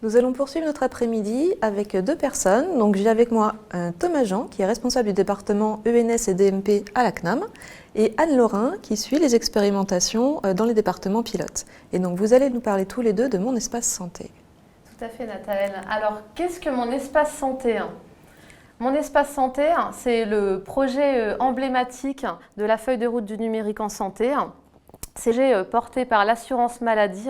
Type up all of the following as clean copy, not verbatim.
Nous allons poursuivre notre après-midi avec deux personnes. Donc j'ai avec moi Thomas Jean, qui est responsable du département ENS et DMP à la CNAM, et Anne Laurin, qui suit les expérimentations dans les départements pilotes. Et donc vous allez nous parler tous les deux de Mon Espace Santé. Tout à fait, Nathalie. Alors, qu'est-ce que Mon Espace Santé ? Mon Espace Santé, c'est le projet emblématique de la feuille de route du numérique en santé. C'est un projet porté par l'assurance maladie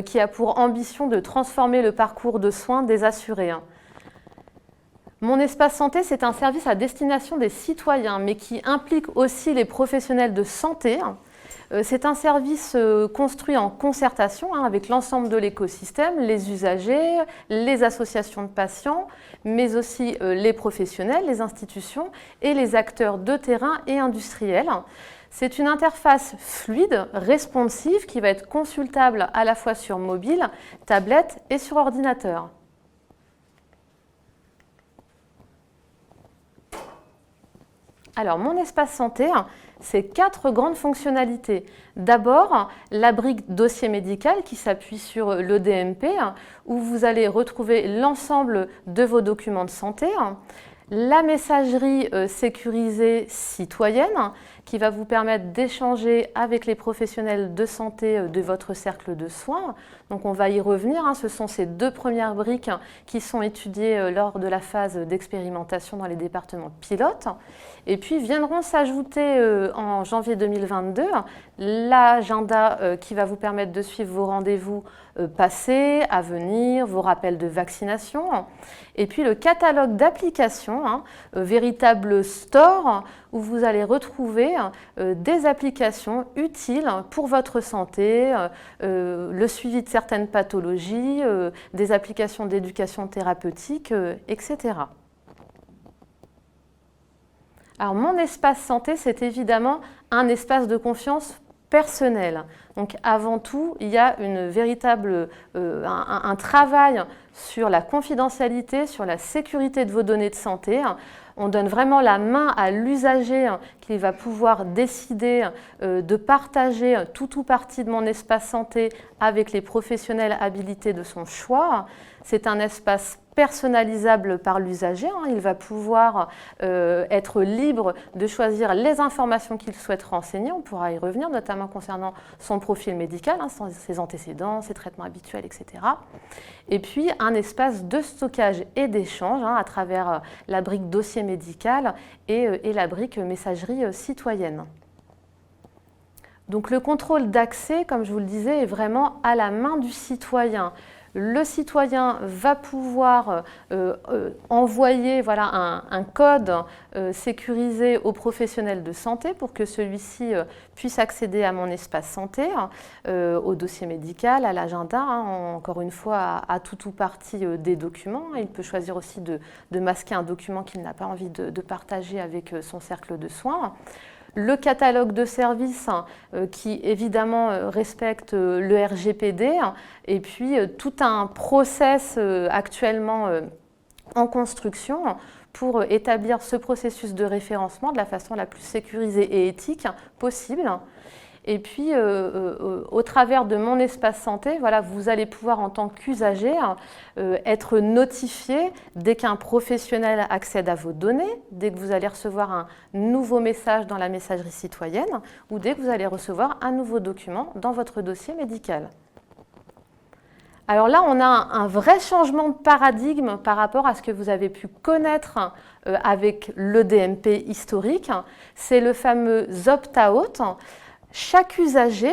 qui a pour ambition de transformer le parcours de soins des assurés. Mon Espace Santé, c'est un service à destination des citoyens, mais qui implique aussi les professionnels de santé. C'est un service construit en concertation avec l'ensemble de l'écosystème, les usagers, les associations de patients, mais aussi les professionnels, les institutions et les acteurs de terrain et industriels. C'est une interface fluide, responsive, qui va être consultable à la fois sur mobile, tablette et sur ordinateur. Alors, Mon Espace Santé, c'est 4 grandes fonctionnalités. D'abord, la brique dossier médical qui s'appuie sur le DMP, où vous allez retrouver l'ensemble de vos documents de santé. La messagerie sécurisée citoyenne, qui va vous permettre d'échanger avec les professionnels de santé de votre cercle de soins. Donc on va y revenir, ce sont ces 2 premières briques qui sont étudiées lors de la phase d'expérimentation dans les départements pilotes. Et puis viendront s'ajouter en janvier 2022 l'agenda qui va vous permettre de suivre vos rendez-vous passés, à venir, vos rappels de vaccination. Et puis le catalogue d'applications, véritable store où vous allez retrouver des applications utiles pour votre santé, le suivi de certaines pathologies, des applications d'éducation thérapeutique, etc. Alors, Mon Espace Santé, c'est évidemment un espace de confiance personnel. Donc, avant tout, il y a un travail sur la confidentialité, sur la sécurité de vos données de santé. On donne vraiment la main à l'usager qui va pouvoir décider de partager tout ou partie de Mon Espace Santé avec les professionnels habilités de son choix. C'est un espace personnalisable par l'usager. Il va pouvoir être libre de choisir les informations qu'il souhaite renseigner. On pourra y revenir, notamment concernant son profil médical, ses antécédents, ses traitements habituels, etc. Et puis, un espace de stockage et d'échange à travers la brique dossier médical et la brique messagerie citoyenne. Donc, le contrôle d'accès, comme je vous le disais, est vraiment à la main du citoyen. Le citoyen va pouvoir envoyer un code sécurisé au professionnel de santé pour que celui-ci puisse accéder à Mon Espace Santé, au dossier médical, à l'agenda, encore une fois à tout ou partie des documents. Il peut choisir aussi de masquer un document qu'il n'a pas envie de partager avec son cercle de soins. Le catalogue de services qui évidemment respecte le RGPD et puis tout un process actuellement en construction pour établir ce processus de référencement de la façon la plus sécurisée et éthique possible. Et puis, au travers de Mon Espace Santé, vous allez pouvoir, en tant qu'usager, être notifié dès qu'un professionnel accède à vos données, dès que vous allez recevoir un nouveau message dans la messagerie citoyenne ou dès que vous allez recevoir un nouveau document dans votre dossier médical. Alors là, on a un vrai changement de paradigme par rapport à ce que vous avez pu connaître avec le DMP historique. C'est le fameux opt-out. Chaque usager,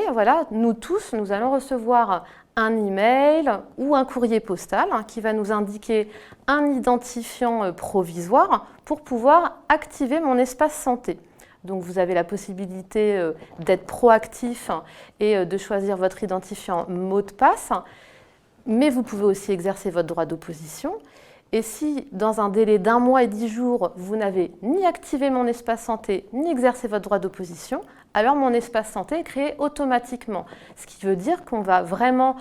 nous tous, nous allons recevoir un email ou un courrier postal qui va nous indiquer un identifiant provisoire pour pouvoir activer Mon Espace Santé. Donc vous avez la possibilité d'être proactif et de choisir votre identifiant mot de passe, mais vous pouvez aussi exercer votre droit d'opposition. Et si, dans un délai d'1 mois et 10 jours, vous n'avez ni activé Mon Espace Santé, ni exercé votre droit d'opposition, alors Mon Espace Santé est créé automatiquement. Ce qui veut dire qu'on va vraiment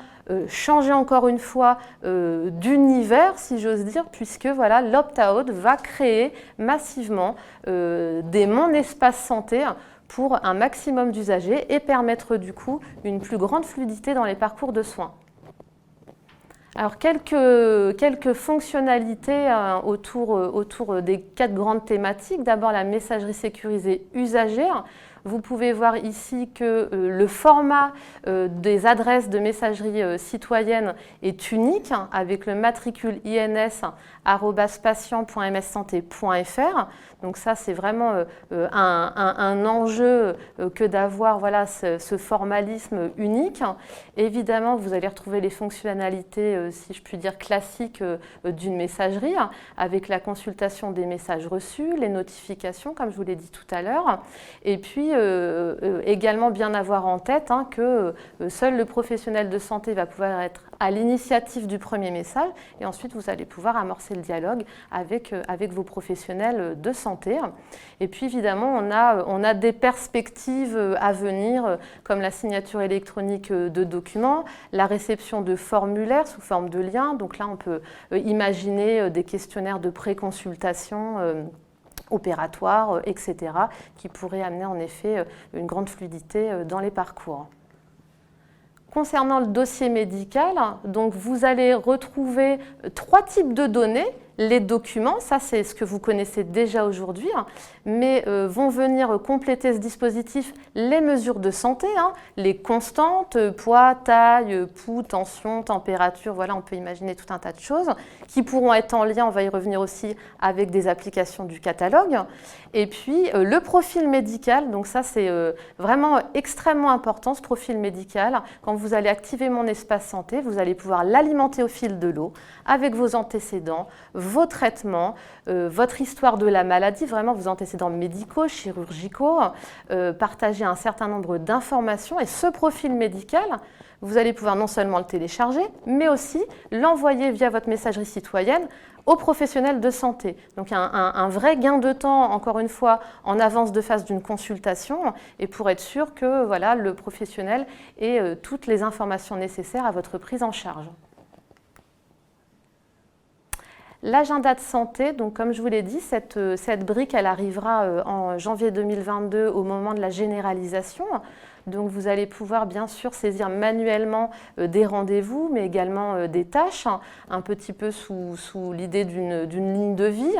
changer encore une fois d'univers, si j'ose dire, puisque l'opt-out va créer massivement des Mon Espace Santé pour un maximum d'usagers et permettre du coup une plus grande fluidité dans les parcours de soins. Alors, quelques fonctionnalités autour des 4 grandes thématiques. D'abord, la messagerie sécurisée usagée. Vous pouvez voir ici que le format des adresses de messagerie citoyenne est unique, avec le matricule ins@patient.mssanté.fr. Donc ça, c'est vraiment un enjeu que d'avoir voilà, ce formalisme unique. Évidemment, vous allez retrouver les fonctionnalités, si je puis dire, classiques d'une messagerie, avec la consultation des messages reçus, les notifications, comme je vous l'ai dit tout à l'heure. Et puis, également bien avoir en tête que seul le professionnel de santé va pouvoir être à l'initiative du premier message, et ensuite vous allez pouvoir amorcer le dialogue avec vos professionnels de santé. Et puis évidemment, on a des perspectives à venir, comme la signature électronique de documents, la réception de formulaires sous forme de liens. Donc là, on peut imaginer des questionnaires de préconsultation opératoires, etc., qui pourraient amener en effet une grande fluidité dans les parcours. Concernant le dossier médical, donc vous allez retrouver 3 types de données. Les documents, ça c'est ce que vous connaissez déjà aujourd'hui, mais vont venir compléter ce dispositif les mesures de santé, les constantes, poids, taille, pouls, tension, température, voilà, on peut imaginer tout un tas de choses qui pourront être en lien, on va y revenir aussi, avec des applications du catalogue. Et puis le profil médical, donc ça c'est vraiment extrêmement important, ce profil médical. Quand vous allez activer mon espace santé, vous allez pouvoir l'alimenter au fil de l'eau avec vos antécédents, vos traitements, votre histoire de la maladie, vraiment vos antécédents médicaux, chirurgicaux, partager un certain nombre d'informations. Et ce profil médical, vous allez pouvoir non seulement le télécharger, mais aussi l'envoyer via votre messagerie citoyenne aux professionnels de santé. Donc un vrai gain de temps, encore une fois, en avance de phase d'une consultation, et pour être sûr que voilà, le professionnel ait toutes les informations nécessaires à votre prise en charge. L'agenda de santé, donc comme je vous l'ai dit, cette brique, elle arrivera en janvier 2022 au moment de la généralisation. Donc vous allez pouvoir bien sûr saisir manuellement des rendez-vous, mais également des tâches, un petit peu sous l'idée d'une ligne de vie.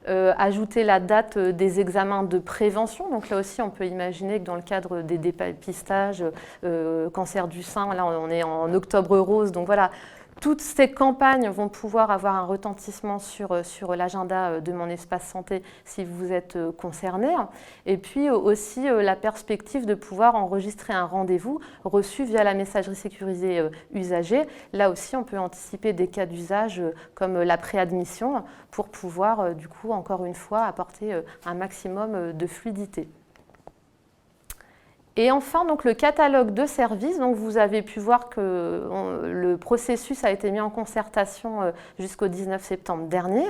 Ajouter la date des examens de prévention. Donc là aussi, on peut imaginer que dans le cadre des dépistages, cancer du sein, là on est en octobre rose, donc voilà. Toutes ces campagnes vont pouvoir avoir un retentissement sur l'agenda de mon espace santé si vous êtes concerné. Et puis aussi la perspective de pouvoir enregistrer un rendez-vous reçu via la messagerie sécurisée usagée. Là aussi, on peut anticiper des cas d'usage comme la préadmission pour pouvoir, du coup, encore une fois, apporter un maximum de fluidité. Et enfin, donc, le catalogue de services, donc, vous avez pu voir que le processus a été mis en concertation jusqu'au 19 septembre dernier.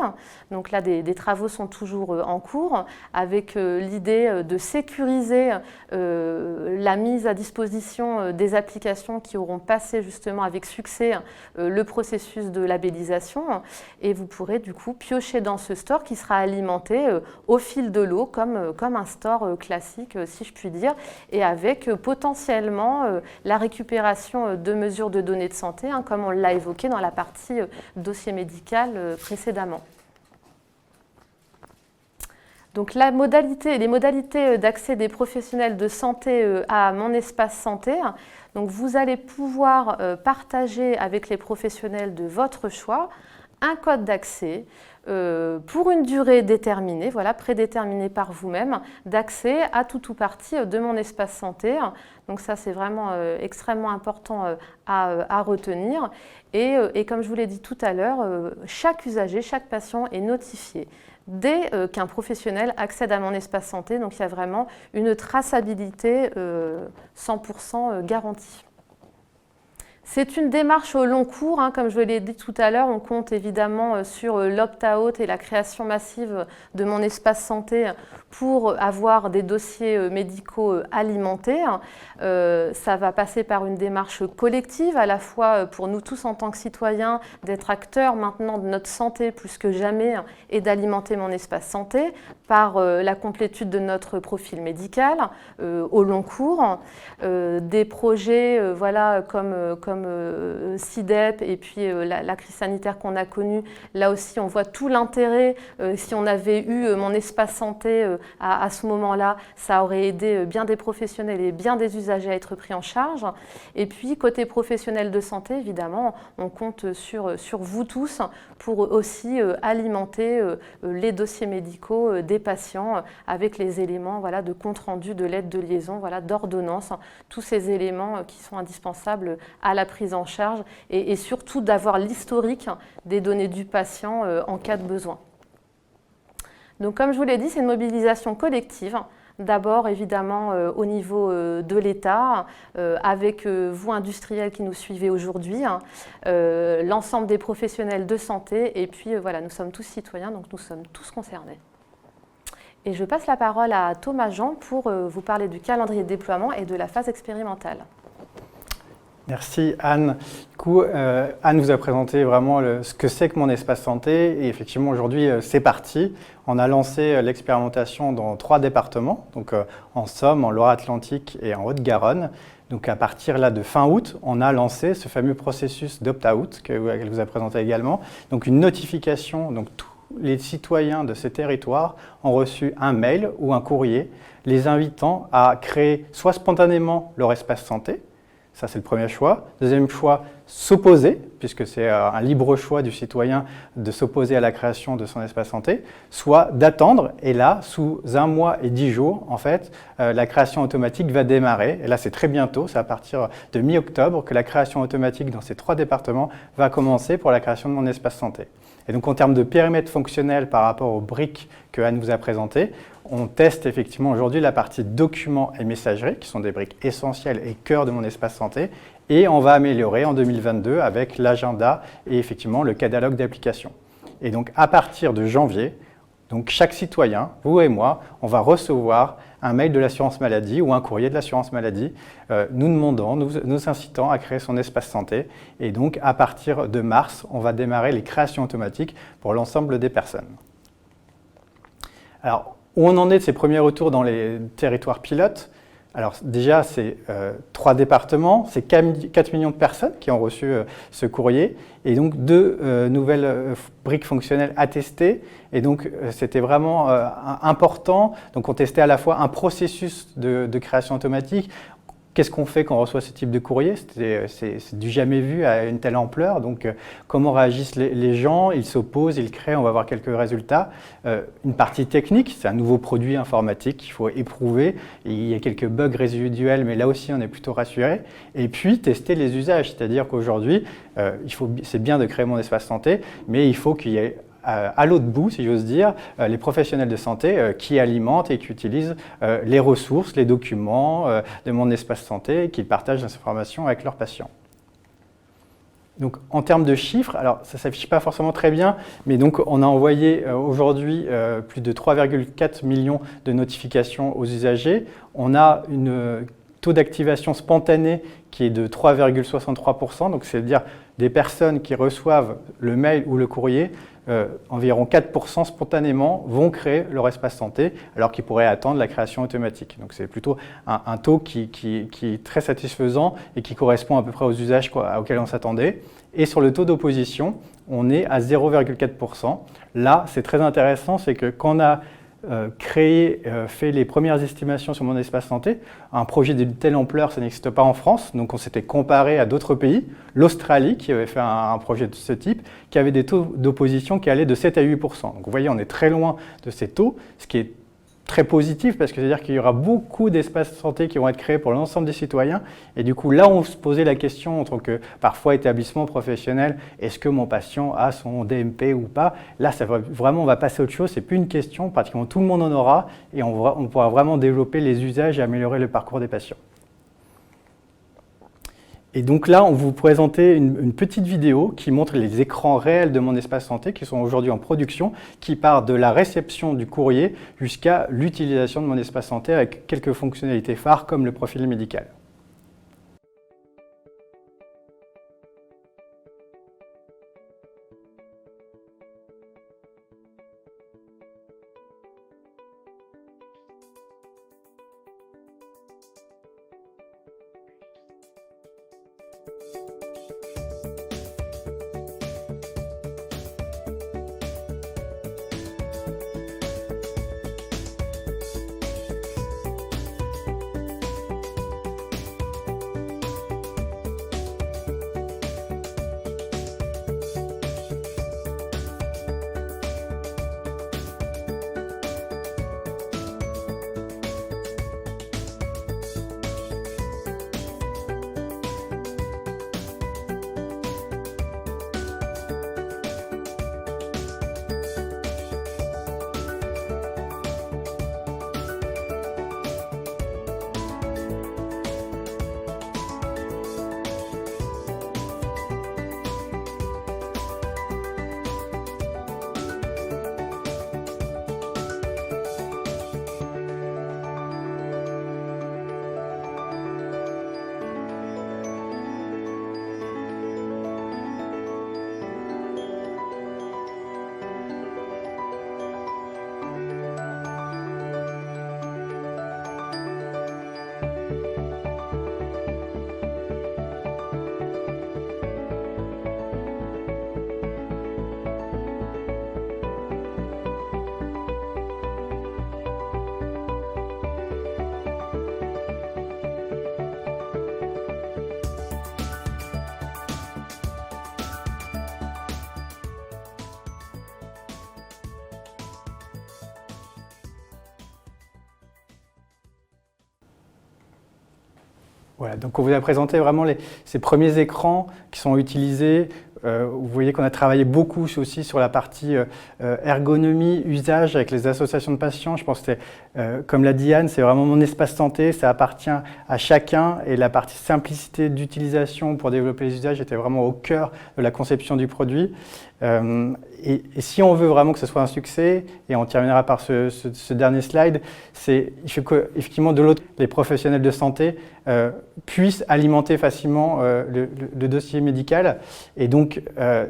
Donc là, des travaux sont toujours en cours avec l'idée de sécuriser la mise à disposition des applications qui auront passé justement avec succès le processus de labellisation. Et vous pourrez du coup piocher dans ce store qui sera alimenté au fil de l'eau comme un store classique, si je puis dire, et avec potentiellement la récupération de mesures de données de santé, comme on l'a évoqué dans la partie dossier médical précédemment. Donc les modalités d'accès des professionnels de santé à mon espace santé. Donc vous allez pouvoir partager avec les professionnels de votre choix un code d'accès pour une durée déterminée, voilà, prédéterminée par vous-même, d'accès à tout ou partie de mon espace santé. Donc ça, c'est vraiment extrêmement important à retenir. Et comme je vous l'ai dit tout à l'heure, chaque usager, chaque patient est notifié dès qu'un professionnel accède à mon espace santé. Donc il y a vraiment une traçabilité 100% garantie. C'est une démarche au long cours, comme je l'ai dit tout à l'heure. On compte évidemment sur l'opt-out et la création massive de mon espace santé pour avoir des dossiers médicaux alimentés. Ça va passer par une démarche collective, à la fois pour nous tous en tant que citoyens, d'être acteurs maintenant de notre santé plus que jamais et d'alimenter mon espace santé, par la complétude de notre profil médical au long cours, des projets voilà, comme comme SIDEP et puis la crise sanitaire qu'on a connue. Là aussi, on voit tout l'intérêt. Si on avait eu mon espace santé à ce moment-là, ça aurait aidé bien des professionnels et bien des usagers à être pris en charge. Et puis, côté professionnel de santé, évidemment, on compte sur vous tous pour aussi alimenter les dossiers médicaux des patients avec les éléments voilà, de compte-rendu, de lettre de liaison, voilà, d'ordonnance, tous ces éléments qui sont indispensables à la prise en charge et surtout d'avoir l'historique des données du patient en cas de besoin. Donc, comme je vous l'ai dit, c'est une mobilisation collective. D'abord, évidemment, au niveau de l'État, avec vous, industriels qui nous suivez aujourd'hui, l'ensemble des professionnels de santé, et puis voilà, nous sommes tous citoyens, donc nous sommes tous concernés. Et je passe la parole à Thomas Jean pour vous parler du calendrier de déploiement et de la phase expérimentale. Merci Anne. Du coup, Anne vous a présenté vraiment ce que c'est que mon espace santé et effectivement aujourd'hui c'est parti. On a lancé l'expérimentation dans 3 départements, donc en Somme, en Loire-Atlantique et en Haute-Garonne. Donc à partir là de fin août, on a lancé ce fameux processus d'opt-out qu'elle vous a présenté également. Donc une notification, donc tous les citoyens de ces territoires ont reçu un mail ou un courrier les invitant à créer soit spontanément leur espace santé. Ça, c'est le premier choix. Deuxième choix, s'opposer, puisque c'est un libre choix du citoyen de s'opposer à la création de son espace santé, soit d'attendre. Et là, sous 1 mois et 10 jours, en fait, la création automatique va démarrer. Et là, c'est très bientôt, c'est à partir de mi-octobre que la création automatique dans ces 3 départements va commencer pour la création de mon espace santé. Et donc, en termes de périmètre fonctionnel par rapport aux briques que Anne vous a présentées, on teste effectivement aujourd'hui la partie documents et messagerie, qui sont des briques essentielles et cœur de mon espace santé. Et on va améliorer en 2022 avec l'agenda et effectivement le catalogue d'applications. Et donc, à partir de janvier, donc chaque citoyen, vous et moi, on va recevoir un mail de l'assurance maladie ou un courrier de l'assurance maladie nous demandant, nous incitant à créer son espace santé. Et donc, à partir de mars, on va démarrer les créations automatiques pour l'ensemble des personnes. Alors, où on en est de ces premiers retours dans les territoires pilotes? Alors déjà, c'est 3 départements, c'est 4 millions de personnes qui ont reçu ce courrier et donc 2 nouvelles briques fonctionnelles à tester. Et donc, c'était vraiment important. Donc, on testait à la fois un processus de création automatique. Qu'est-ce qu'on fait quand on reçoit ce type de courrier? C'est du jamais vu à une telle ampleur. Donc, comment réagissent les gens? Ils s'opposent, ils créent, on va voir quelques résultats. Une partie technique, c'est un nouveau produit informatique qu'il faut éprouver. Il y a quelques bugs résiduels, mais là aussi, on est plutôt rassuré. Et puis, tester les usages. C'est-à-dire qu'aujourd'hui, c'est bien de créer mon espace santé, mais il faut qu'il y ait à l'autre bout, si j'ose dire, les professionnels de santé qui alimentent et qui utilisent les ressources, les documents de mon espace santé et qui partagent des informations avec leurs patients. Donc, en termes de chiffres, alors ça ne s'affiche pas forcément très bien, mais donc on a envoyé aujourd'hui plus de 3,4 millions de notifications aux usagers. On a un taux d'activation spontané qui est de 3,63%, donc c'est-à-dire des personnes qui reçoivent le mail ou le courrier, environ 4% spontanément vont créer leur espace santé alors qu'ils pourraient attendre la création automatique. Donc c'est plutôt un taux qui est très satisfaisant et qui correspond à peu près aux usages auxquels on s'attendait. Et sur le taux d'opposition, on est à 0,4%. Là, c'est très intéressant, c'est que quand on a fait les premières estimations sur mon espace santé. Un projet de telle ampleur, ça n'existe pas en France, donc on s'était comparé à d'autres pays. L'Australie, qui avait fait un projet de ce type, qui avait des taux d'opposition qui allaient de 7 à 8%. Donc vous voyez, on est très loin de ces taux, ce qui est très positif parce que c'est-à-dire qu'il y aura beaucoup d'espaces santé qui vont être créés pour l'ensemble des citoyens. Et du coup, là, on se posait la question en tant que parfois établissement professionnel, est-ce que mon patient a son DMP ou pas? Là, vraiment, on va passer à autre chose. C'est plus une question. Pratiquement tout le monde en aura et on pourra vraiment développer les usages et améliorer le parcours des patients. Et donc là, on vous présenter une petite vidéo qui montre les écrans réels de mon espace santé qui sont aujourd'hui en production, qui part de la réception du courrier jusqu'à l'utilisation de mon espace santé avec quelques fonctionnalités phares comme le profil médical. Voilà, donc on vous a présenté vraiment ces premiers écrans qui sont utilisés. Vous voyez qu'on a travaillé beaucoup aussi sur la partie ergonomie, usage avec les associations de patients. Je pense que comme l'a dit Anne, c'est vraiment mon espace santé, ça appartient à chacun et la partie simplicité d'utilisation pour développer les usages était vraiment au cœur de la conception du produit. Et si on veut vraiment que ce soit un succès, et on terminera par ce dernier slide, il faut qu'effectivement de l'autre, les professionnels de santé puissent alimenter facilement le dossier médical. Et donc,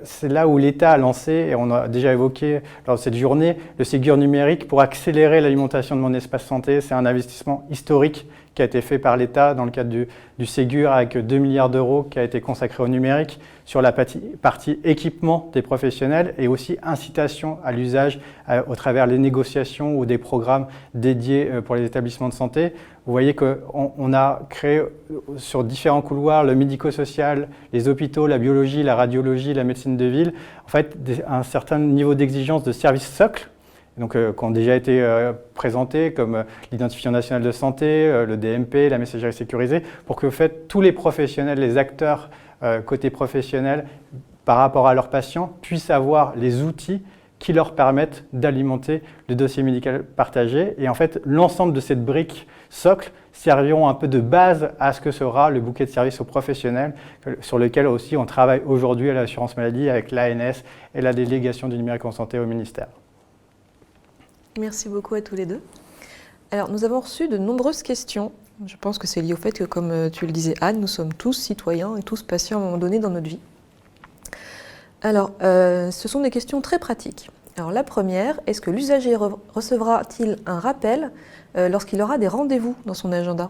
c'est là où l'État a lancé, et on a déjà évoqué lors de cette journée, le Ségur numérique pour accélérer l'alimentation de mon espace santé. C'est un investissement historique qui a été fait par l'État dans le cadre du Ségur avec 2 milliards d'euros qui a été consacré au numérique sur la partie équipement des professionnels et aussi incitation à l'usage au travers des négociations ou des programmes dédiés pour les établissements de santé. Vous voyez qu'on a créé sur différents couloirs le médico-social, les hôpitaux, la biologie, la radiologie, la médecine de ville, en fait un certain niveau d'exigence de services socles. Donc, qui ont déjà été présentés comme l'identifiant national de santé, le DMP, la messagerie sécurisée, pour que en fait, tous les professionnels, les acteurs côté professionnel, par rapport à leurs patients, puissent avoir les outils qui leur permettent d'alimenter le dossier médical partagé. Et en fait, l'ensemble de cette brique socle serviront un peu de base à ce que sera le bouquet de services aux professionnels, sur lequel aussi on travaille aujourd'hui à l'assurance maladie avec l'ANS et la délégation du numérique en santé au ministère. Merci beaucoup à tous les deux. Alors, nous avons reçu de nombreuses questions. Je pense que c'est lié au fait que, comme tu le disais Anne, nous sommes tous citoyens et tous patients à un moment donné dans notre vie. Alors, ce sont des questions très pratiques. Alors, la première, est-ce que l'usager recevra-t-il un rappel lorsqu'il aura des rendez-vous dans son agenda ?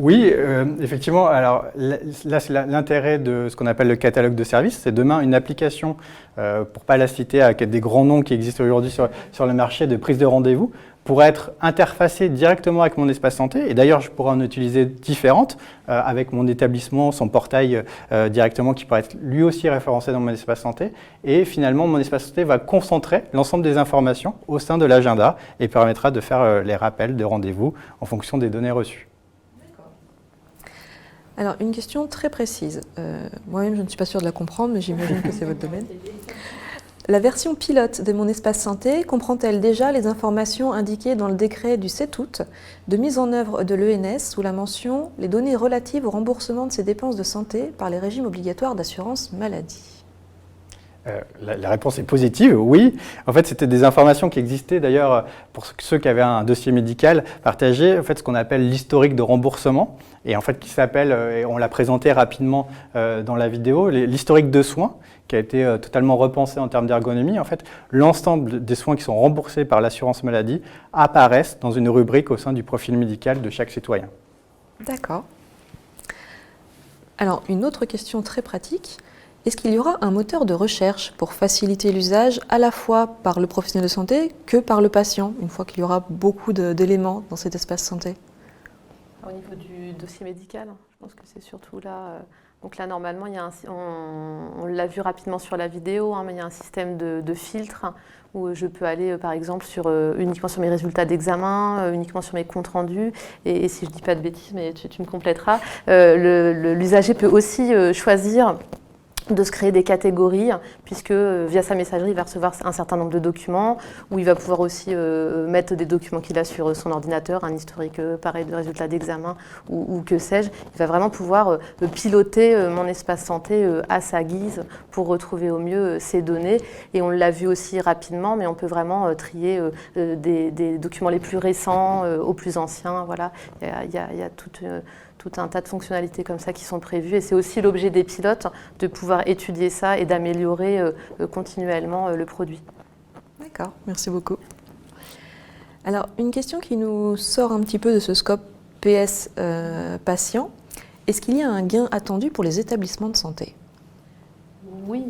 Oui, effectivement. Alors là, c'est l'intérêt de ce qu'on appelle le catalogue de services. C'est demain une application, pour ne pas la citer, avec des grands noms qui existent aujourd'hui sur le marché de prise de rendez-vous, pour être interfacé directement avec mon espace santé. Et d'ailleurs, je pourrais en utiliser différentes avec mon établissement, son portail directement qui pourrait être lui aussi référencé dans mon espace santé. Et finalement, mon espace santé va concentrer l'ensemble des informations au sein de l'agenda et permettra de faire les rappels de rendez-vous en fonction des données reçues. Alors, une question très précise. Moi-même, je ne suis pas sûre de la comprendre, mais j'imagine que c'est votre domaine. La version pilote de mon espace santé comprend-elle déjà les informations indiquées dans le décret du 7 août de mise en œuvre de l'ENS sous la mention « Les données relatives au remboursement de ces dépenses de santé par les régimes obligatoires d'assurance maladie ». La réponse est positive, oui. En fait, c'était des informations qui existaient d'ailleurs pour ceux qui avaient un dossier médical partagé, en fait, ce qu'on appelle l'historique de remboursement, et en fait qui s'appelle, et on l'a présenté rapidement dans la vidéo, l'historique de soins, qui a été totalement repensé en termes d'ergonomie. En fait, l'ensemble des soins qui sont remboursés par l'assurance maladie apparaissent dans une rubrique au sein du profil médical de chaque citoyen. D'accord. Alors, une autre question très pratique. Est-ce qu'il y aura un moteur de recherche pour faciliter l'usage à la fois par le professionnel de santé que par le patient, une fois qu'il y aura beaucoup d'éléments dans cet espace santé ? Au niveau du dossier médical, je pense que c'est surtout là. Donc là, normalement, il y a on l'a vu rapidement sur la vidéo, mais il y a un système de filtre où je peux aller, par exemple, uniquement sur mes résultats d'examen, uniquement sur mes comptes rendus. Et si je ne dis pas de bêtises, mais tu me compléteras, l'usager peut aussi choisir de se créer des catégories, puisque via sa messagerie, il va recevoir un certain nombre de documents, où il va pouvoir aussi mettre des documents qu'il a sur son ordinateur, un historique pareil de résultats d'examen, ou que sais-je. Il va vraiment pouvoir piloter mon espace santé à sa guise pour retrouver au mieux ses données. Et on l'a vu aussi rapidement, mais on peut vraiment trier des documents les plus récents aux plus anciens. Voilà. Il y a tout un tas de fonctionnalités comme ça qui sont prévues. Et c'est aussi l'objet des pilotes de pouvoir étudier ça et d'améliorer continuellement le produit. D'accord, merci beaucoup. Alors, une question qui nous sort un petit peu de ce scope PS patient. Est-ce qu'il y a un gain attendu pour les établissements de santé ? Oui,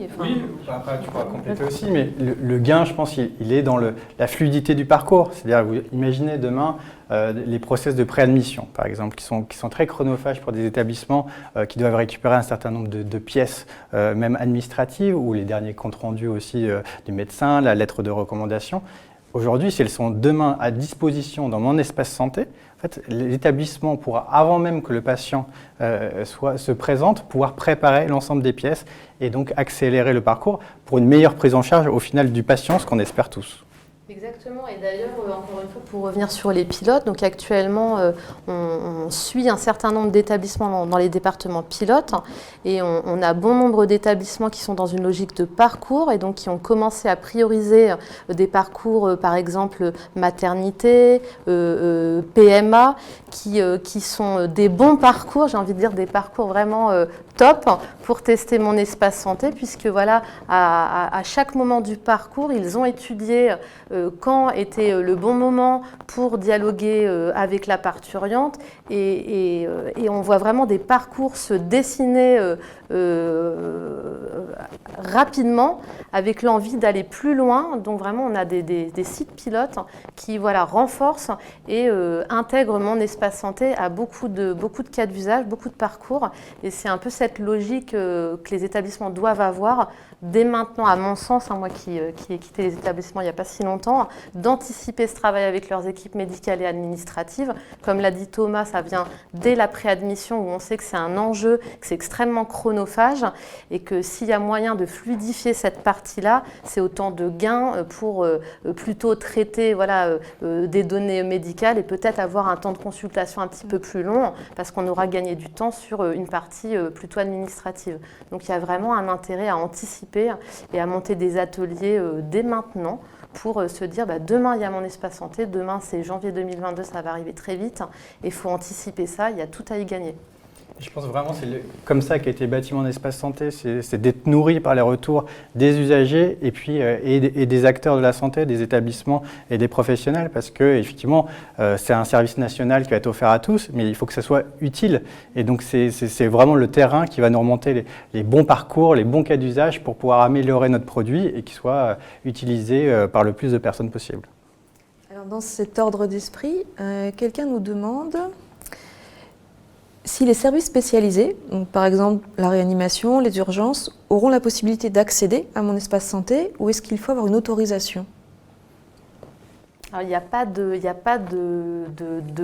après tu pourras compléter aussi, mais le gain, je pense, il est dans la fluidité du parcours. C'est-à-dire, vous imaginez demain les process de préadmission, par exemple, qui sont très chronophages pour des établissements qui doivent récupérer un certain nombre de pièces, même administratives, ou les derniers comptes rendus aussi du médecin, la lettre de recommandation. Aujourd'hui, si elles sont demain à disposition dans mon espace santé, en fait, l'établissement pourra, avant même que le patient se présente, pouvoir préparer l'ensemble des pièces et donc accélérer le parcours pour une meilleure prise en charge au final du patient, ce qu'on espère tous. Exactement, et d'ailleurs, encore une fois, pour revenir sur les pilotes, donc actuellement, on suit un certain nombre d'établissements dans les départements pilotes, et on a bon nombre d'établissements qui sont dans une logique de parcours, et donc qui ont commencé à prioriser des parcours, par exemple, maternité, PMA, qui sont des bons parcours, j'ai envie de dire des parcours vraiment top pour tester mon espace santé, puisque voilà, à chaque moment du parcours, ils ont étudié quand était le bon moment pour dialoguer avec la parturiente, et on voit vraiment des parcours se dessiner rapidement avec l'envie d'aller plus loin. Donc vraiment, on a des sites pilotes qui voilà, renforcent et intègrent mon espace santé à beaucoup de cas d'usage, beaucoup de parcours. Et c'est un peu cette logique que les établissements doivent avoir dès maintenant, à mon sens, moi qui ai quitté les établissements il n'y a pas si longtemps, d'anticiper ce travail avec leurs équipes médicales et administratives. Comme l'a dit Thomas, ça vient dès la préadmission où on sait que c'est un enjeu, que c'est extrêmement chronophage et que s'il y a moyen de fluidifier cette partie-là, c'est autant de gains pour plutôt traiter voilà, des données médicales et peut-être avoir un temps de consultation un petit peu plus long parce qu'on aura gagné du temps sur une partie plutôt administrative. Donc il y a vraiment un intérêt à anticiper et à monter des ateliers dès maintenant pour se dire demain il y a mon espace santé, demain c'est janvier 2022, ça va arriver très vite, et il faut anticiper ça, il y a tout à y gagner. Je pense vraiment que c'est comme ça qu'a été bâti mon espace santé, c'est d'être nourri par les retours des usagers et puis et des acteurs de la santé, des établissements et des professionnels, parce que effectivement c'est un service national qui va être offert à tous, mais il faut que ça soit utile. Et donc c'est vraiment le terrain qui va nous remonter les bons parcours, les bons cas d'usage pour pouvoir améliorer notre produit et qu'il soit utilisé par le plus de personnes possible. Alors dans cet ordre d'esprit, quelqu'un nous demande si les services spécialisés, donc par exemple la réanimation, les urgences, auront la possibilité d'accéder à mon espace santé ou est-ce qu'il faut avoir une autorisation ? Alors, il n'y a pas de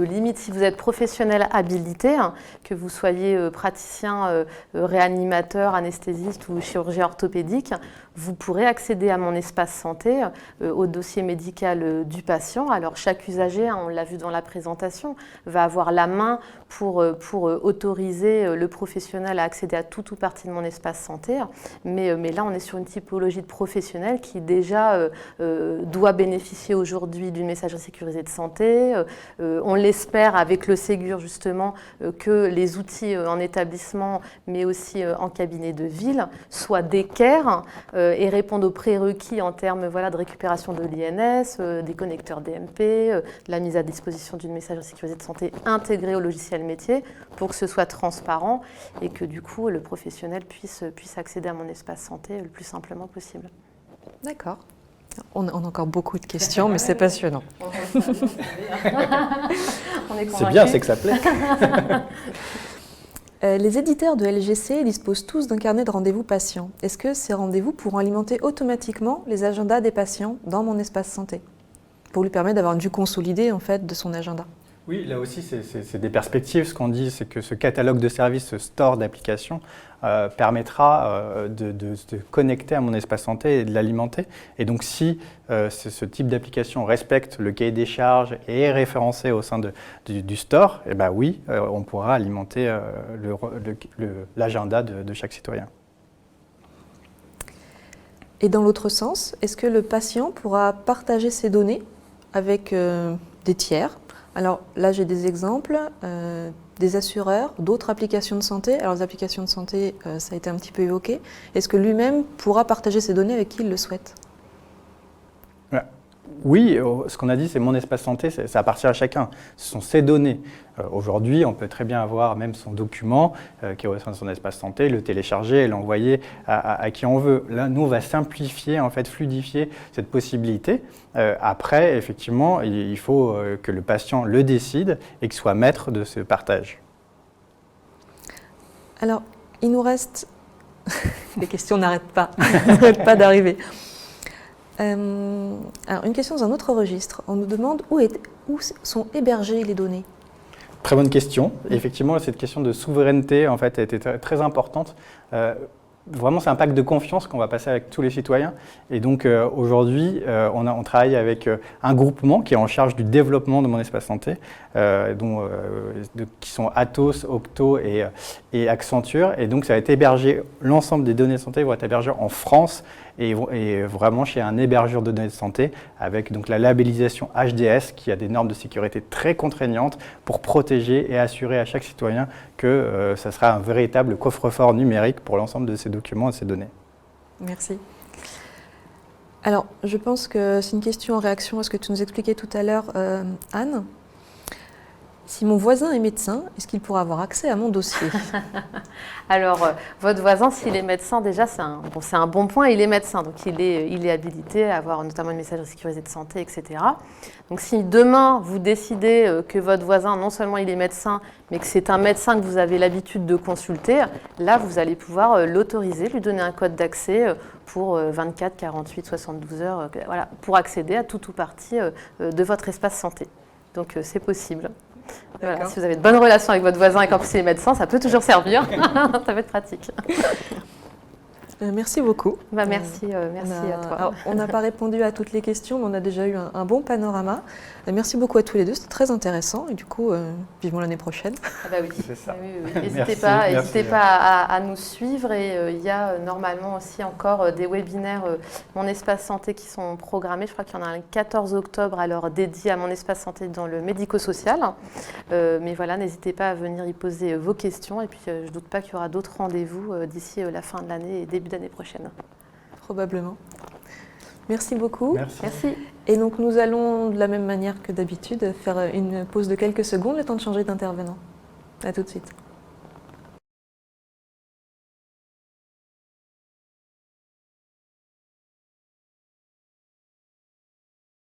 limite. Si vous êtes professionnel habilité, que vous soyez praticien, réanimateur, anesthésiste ou chirurgien orthopédique, vous pourrez accéder à mon espace santé, au dossier médical du patient. Alors chaque usager, on l'a vu dans la présentation, va avoir la main pour autoriser le professionnel à accéder à tout ou partie de mon espace santé. Mais là, on est sur une typologie de professionnel qui déjà doit bénéficier aujourd'hui d'une messagerie sécurisée de santé. On l'espère avec le Ségur justement que les outils en établissement, mais aussi en cabinet de ville, soient d'équerre et répondent aux prérequis en termes voilà, de récupération de l'INS, des connecteurs DMP, de la mise à disposition d'une messagerie sécurisée de santé intégrée au logiciel métier pour que ce soit transparent et que du coup le professionnel puisse accéder à mon espace santé le plus simplement possible. D'accord. On a encore beaucoup de questions, mais c'est passionnant. C'est bien, c'est que ça plaît. Les éditeurs de LGC disposent tous d'un carnet de rendez-vous patients. Est-ce que ces rendez-vous pourront alimenter automatiquement les agendas des patients dans mon espace santé pour lui permettre d'avoir une vue consolidée en fait, de son agenda ? Oui, là aussi, c'est des perspectives. Ce qu'on dit, c'est que ce catalogue de services, ce store d'applications, permettra de se connecter à mon espace santé et de l'alimenter. Et donc, si ce type d'application respecte le cahier des charges et est référencé au sein du store, eh ben oui, on pourra alimenter l'agenda de chaque citoyen. Et dans l'autre sens, est-ce que le patient pourra partager ses données avec des tiers ? Alors là, j'ai des exemples, des assureurs, d'autres applications de santé. Alors les applications de santé, ça a été un petit peu évoqué. Est-ce que lui-même pourra partager ses données avec qui il le souhaite ? Oui, ce qu'on a dit, c'est mon espace santé, ça appartient à chacun. Ce sont ses données. Aujourd'hui, on peut très bien avoir même son document qui est au sein de son espace santé, le télécharger et l'envoyer à qui on veut. Là, nous, on va simplifier, en fait, fluidifier cette possibilité. Après, effectivement, il faut que le patient le décide et qu'il soit maître de ce partage. Alors, il nous reste... Les questions n'arrêtent pas d'arriver. Alors, une question dans un autre registre. On nous demande où sont hébergées les données. Très bonne question. Effectivement, cette question de souveraineté en fait, a été très importante. Vraiment, c'est un pacte de confiance qu'on va passer avec tous les citoyens. Et donc, aujourd'hui, on travaille avec un groupement qui est en charge du développement de Mon Espace Santé, qui sont Atos, Octo et Accenture. Et donc, ça va être hébergé, l'ensemble des données de santé vont être hébergées en France et vraiment chez un hébergeur de données de santé avec donc, la labellisation HDS qui a des normes de sécurité très contraignantes pour protéger et assurer à chaque citoyen que ça sera un véritable coffre-fort numérique pour l'ensemble de ces documents et ces données. Merci. Alors, je pense que c'est une question en réaction à ce que tu nous expliquais tout à l'heure, Anne. Si mon voisin est médecin, est-ce qu'il pourra avoir accès à mon dossier? Alors, votre voisin, s'il est médecin, déjà, c'est un bon point. Il est médecin, donc il est habilité à avoir notamment une messagerie sécurisée de santé, etc. Donc, si demain, vous décidez que votre voisin, non seulement il est médecin, mais que c'est un médecin que vous avez l'habitude de consulter, là, vous allez pouvoir l'autoriser, lui donner un code d'accès pour 24, 48, 72 heures, voilà, pour accéder à tout ou partie de votre espace santé. Donc, c'est possible. Voilà, si vous avez de bonnes relations avec votre voisin et qu'en plus il est médecin, ça peut toujours servir. Ça peut être pratique. Merci beaucoup. Merci à toi. Alors, on n'a pas répondu à toutes les questions, mais on a déjà eu un bon panorama. Merci beaucoup à tous les deux, c'était très intéressant. Et du coup, vivement l'année prochaine. Ah bah oui. C'est ça. Oui. N'hésitez pas à nous suivre. Et il y a normalement aussi encore des webinaires Mon Espace Santé qui sont programmés. Je crois qu'il y en a un le 14 octobre alors dédié à Mon Espace Santé dans le médico-social. Mais voilà, n'hésitez pas à venir y poser vos questions. Et puis, je ne doute pas qu'il y aura d'autres rendez-vous d'ici la fin de l'année et début d'année prochaine. Probablement. Merci beaucoup. Merci. Et donc nous allons, de la même manière que d'habitude, faire une pause de quelques secondes, le temps de changer d'intervenant. À tout de suite.